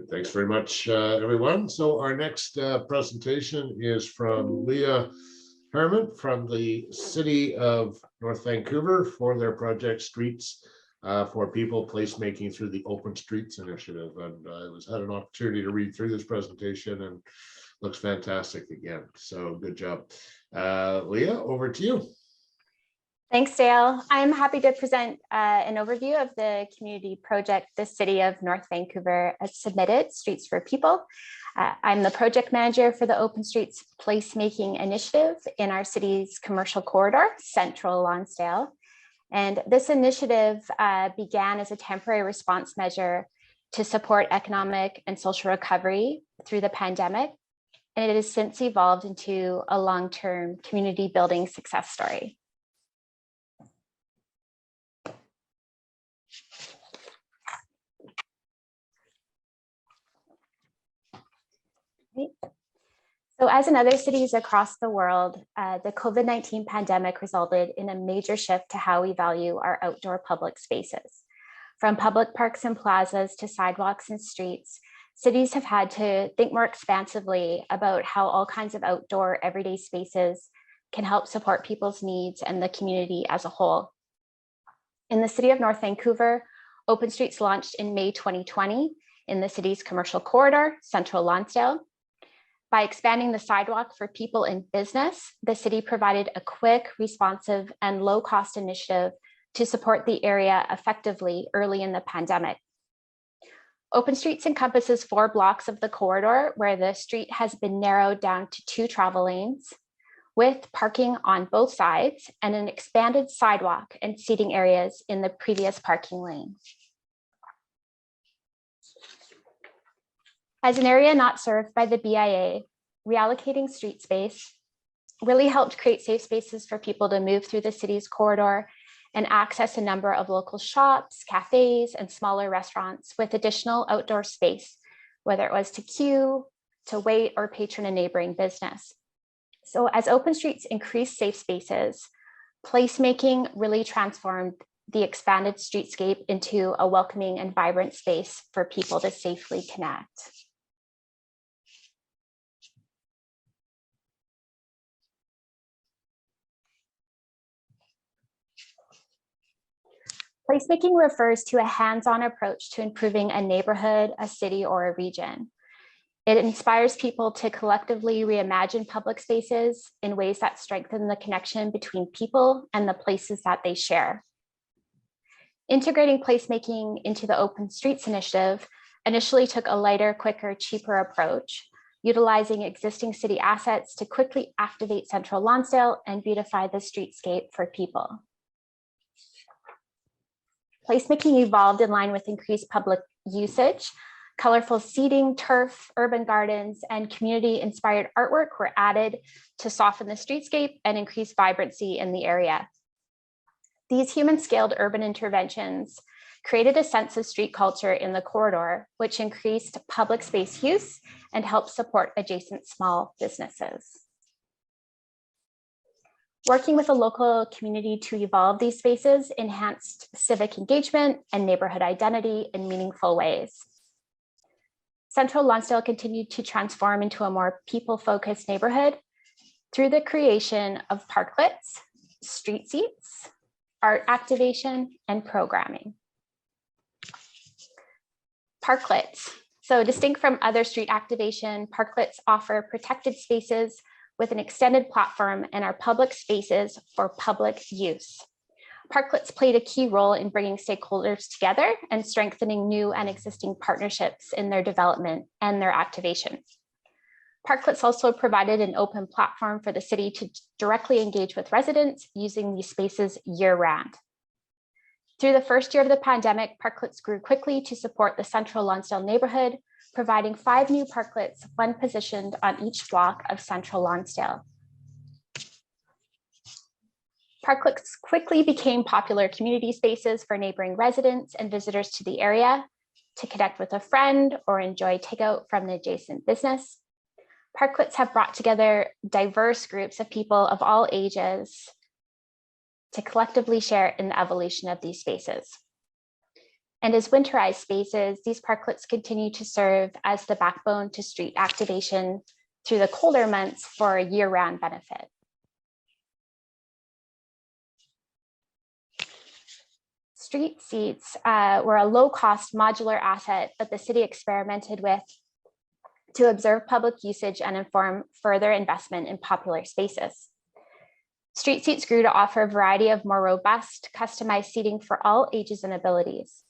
Thanks very much, everyone. So our next presentation is from Leah Herman from the City of North Vancouver for their project Streets for People Placemaking through the Open Streets Initiative. And I had an opportunity to read through this presentation and looks fantastic again. So good job. Leah, over to you. Thanks, Dale. I'm happy to present an overview of the community project the City of North Vancouver has submitted, Streets for People. I'm the project manager for the Open Streets Placemaking Initiative in our city's commercial corridor, Central Lonsdale. And this initiative began as a temporary response measure to support economic and social recovery through the pandemic. And it has since evolved into a long-term community building success story. So as in other cities across the world, the COVID-19 pandemic resulted in a major shift to how we value our outdoor public spaces. From public parks and plazas to sidewalks and streets, cities have had to think more expansively about how all kinds of outdoor everyday spaces can help support people's needs and the community as a whole. In the City of North Vancouver, Open Streets launched in May 2020 in the city's commercial corridor, Central Lonsdale. By expanding the sidewalk for people in business, the city provided a quick, responsive, and low-cost initiative to support the area effectively early in the pandemic. Open Streets encompasses 4 blocks of the corridor where the street has been narrowed down to 2 travel lanes, with parking on both sides and an expanded sidewalk and seating areas in the previous parking lane. As an area not served by the BIA, reallocating street space really helped create safe spaces for people to move through the city's corridor and access a number of local shops, cafes, and smaller restaurants with additional outdoor space, whether it was to queue, to wait, or patron a neighboring business. So as Open Streets increased safe spaces, placemaking really transformed the expanded streetscape into a welcoming and vibrant space for people to safely connect. Placemaking refers to a hands-on approach to improving a neighborhood, a city, or a region. It inspires people to collectively reimagine public spaces in ways that strengthen the connection between people and the places that they share. Integrating placemaking into the Open Streets initiative initially took a lighter, quicker, cheaper approach, utilizing existing city assets to quickly activate Central Lonsdale and beautify the streetscape for people. Placemaking evolved in line with increased public usage. Colorful seating, turf, urban gardens, and community-inspired artwork were added to soften the streetscape and increase vibrancy in the area. These human-scaled urban interventions created a sense of street culture in the corridor, which increased public space use and helped support adjacent small businesses. Working with the local community to evolve these spaces enhanced civic engagement and neighborhood identity in meaningful ways. Central Lonsdale continued to transform into a more people-focused neighborhood through the creation of parklets, street seats, art activation, and programming. Parklets. So distinct from other street activation, parklets offer protected spaces with an extended platform and are public spaces for public use. Parklets played a key role in bringing stakeholders together and strengthening new and existing partnerships in their development and their activation. Parklets also provided an open platform for the city to directly engage with residents using these spaces year-round. Through the first year of the pandemic, parklets grew quickly to support the Central Lonsdale neighborhood, providing 5 new parklets, one positioned on each block of Central Lonsdale. Parklets quickly became popular community spaces for neighboring residents and visitors to the area to connect with a friend or enjoy takeout from an adjacent business. Parklets have brought together diverse groups of people of all ages to collectively share in the evolution of these spaces. And as winterized spaces, these parklets continue to serve as the backbone to street activation through the colder months for a year-round benefit. Street seats were a low-cost modular asset that the city experimented with to observe public usage and inform further investment in popular spaces. Street seats grew to offer a variety of more robust, customized seating for all ages and abilities.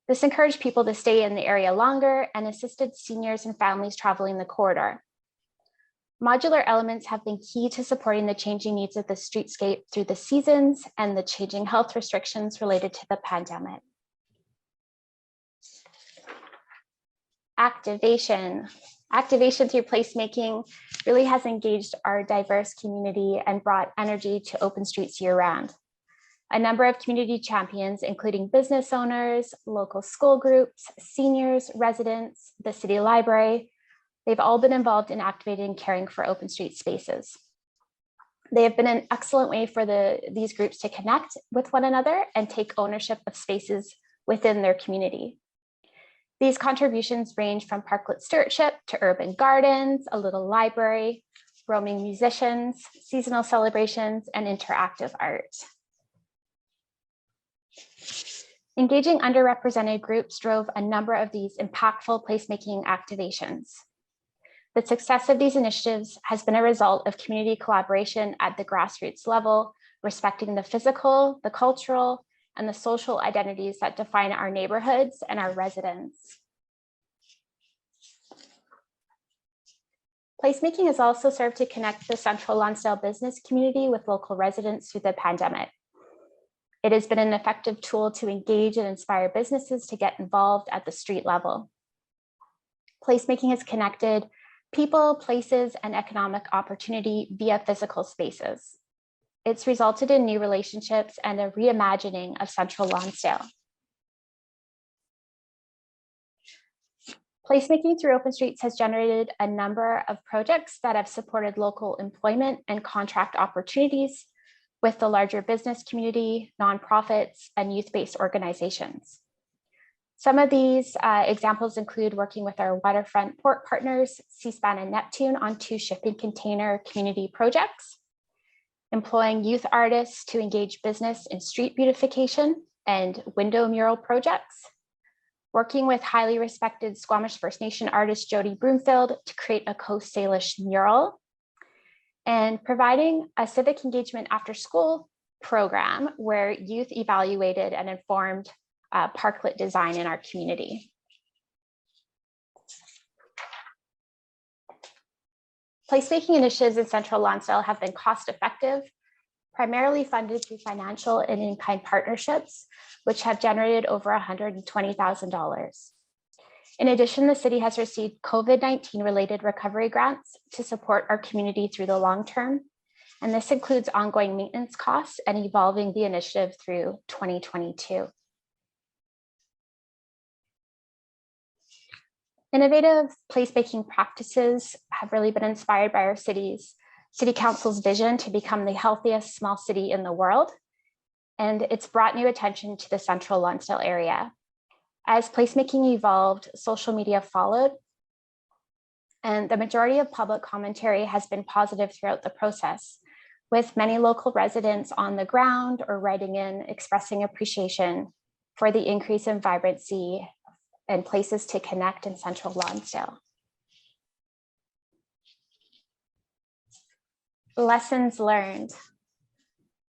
This encouraged people to stay in the area longer and assisted seniors and families traveling the corridor. Modular elements have been key to supporting the changing needs of the streetscape through the seasons and the changing health restrictions related to the pandemic. Activation through placemaking really has engaged our diverse community and brought energy to open streets year-round. A number of community champions, including business owners, local school groups, seniors, residents, the city library, they've all been involved in activating and caring for open street spaces. They have been an excellent way for these groups to connect with one another and take ownership of spaces within their community. These contributions range from parklet stewardship to urban gardens, a little library, roaming musicians, seasonal celebrations, and interactive art. Engaging underrepresented groups drove a number of these impactful placemaking activations. The success of these initiatives has been a result of community collaboration at the grassroots level, respecting the physical, the cultural, and the social identities that define our neighborhoods and our residents. Placemaking has also served to connect the central Lonsdale business community with local residents through the pandemic. It has been an effective tool to engage and inspire businesses to get involved at the street level. Placemaking has connected people, places, and economic opportunity via physical spaces. It's resulted in new relationships and a reimagining of central Lonsdale. Placemaking through open streets has generated a number of projects that have supported local employment and contract opportunities with the larger business community, nonprofits, and youth-based organizations. Some of these examples include working with our waterfront port partners, C-SPAN and Neptune, on 2 shipping container community projects, employing youth artists to engage business in street beautification and window mural projects, working with highly respected Squamish First Nation artist Jody Broomfield to create a Coast Salish mural, and providing a civic engagement after school program where youth evaluated and informed parklet design in our community. Placemaking initiatives in Central Lonsdale have been cost-effective, primarily funded through financial and in-kind partnerships, which have generated over $120,000. In addition, the city has received COVID-19 related recovery grants to support our community through the long term, and this includes ongoing maintenance costs and evolving the initiative through 2022. Innovative placemaking practices have really been inspired by our city council's vision to become the healthiest small city in the world, and it's brought new attention to the central Lonsdale area. As placemaking evolved, social media followed, and the majority of public commentary has been positive throughout the process, with many local residents on the ground or writing in expressing appreciation for the increase in vibrancy and places to connect in central Lonsdale. Lessons learned.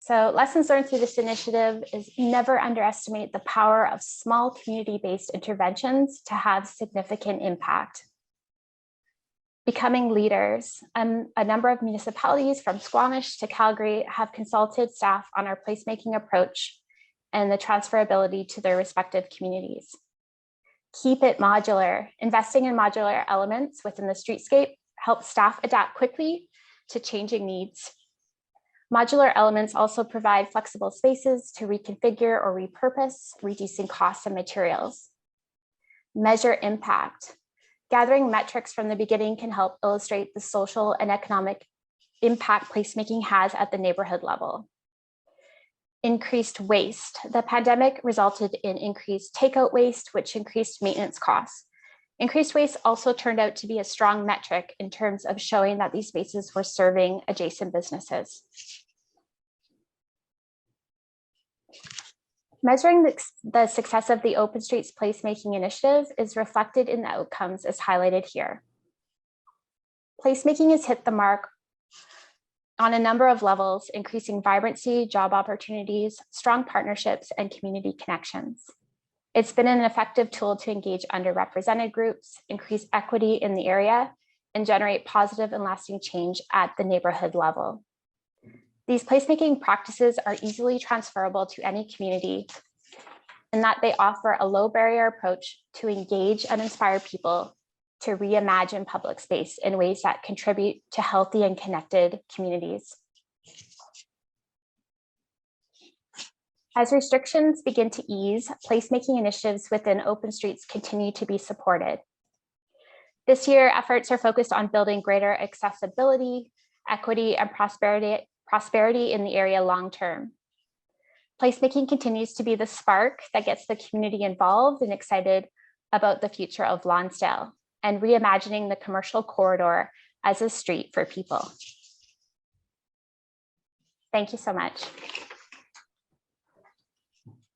So lessons learned through this initiative is never underestimate the power of small community-based interventions to have significant impact. Becoming leaders. A number of municipalities from Squamish to Calgary have consulted staff on our placemaking approach and the transferability to their respective communities. Keep it modular. Investing in modular elements within the streetscape helps staff adapt quickly to changing needs. Modular elements also provide flexible spaces to reconfigure or repurpose, reducing costs and materials. Measure impact. Gathering metrics from the beginning can help illustrate the social and economic impact placemaking has at the neighborhood level. increased waste. The pandemic resulted in increased takeout waste, which increased maintenance costs. Increased waste also turned out to be a strong metric in terms of showing that these spaces were serving adjacent businesses. Measuring the success of the Open Streets Placemaking Initiative is reflected in the outcomes as highlighted here. Placemaking has hit the mark on a number of levels, increasing vibrancy, job opportunities, strong partnerships, and community connections. It's been an effective tool to engage underrepresented groups, increase equity in the area, and generate positive and lasting change at the neighborhood level. These placemaking practices are easily transferable to any community in that they offer a low barrier approach to engage and inspire people to reimagine public space in ways that contribute to healthy and connected communities. As restrictions begin to ease, placemaking initiatives within Open Streets continue to be supported. This year, efforts are focused on building greater accessibility, equity, and prosperity in the area long-term. Placemaking continues to be the spark that gets the community involved and excited about the future of Lonsdale and reimagining the commercial corridor as a street for people. Thank you so much.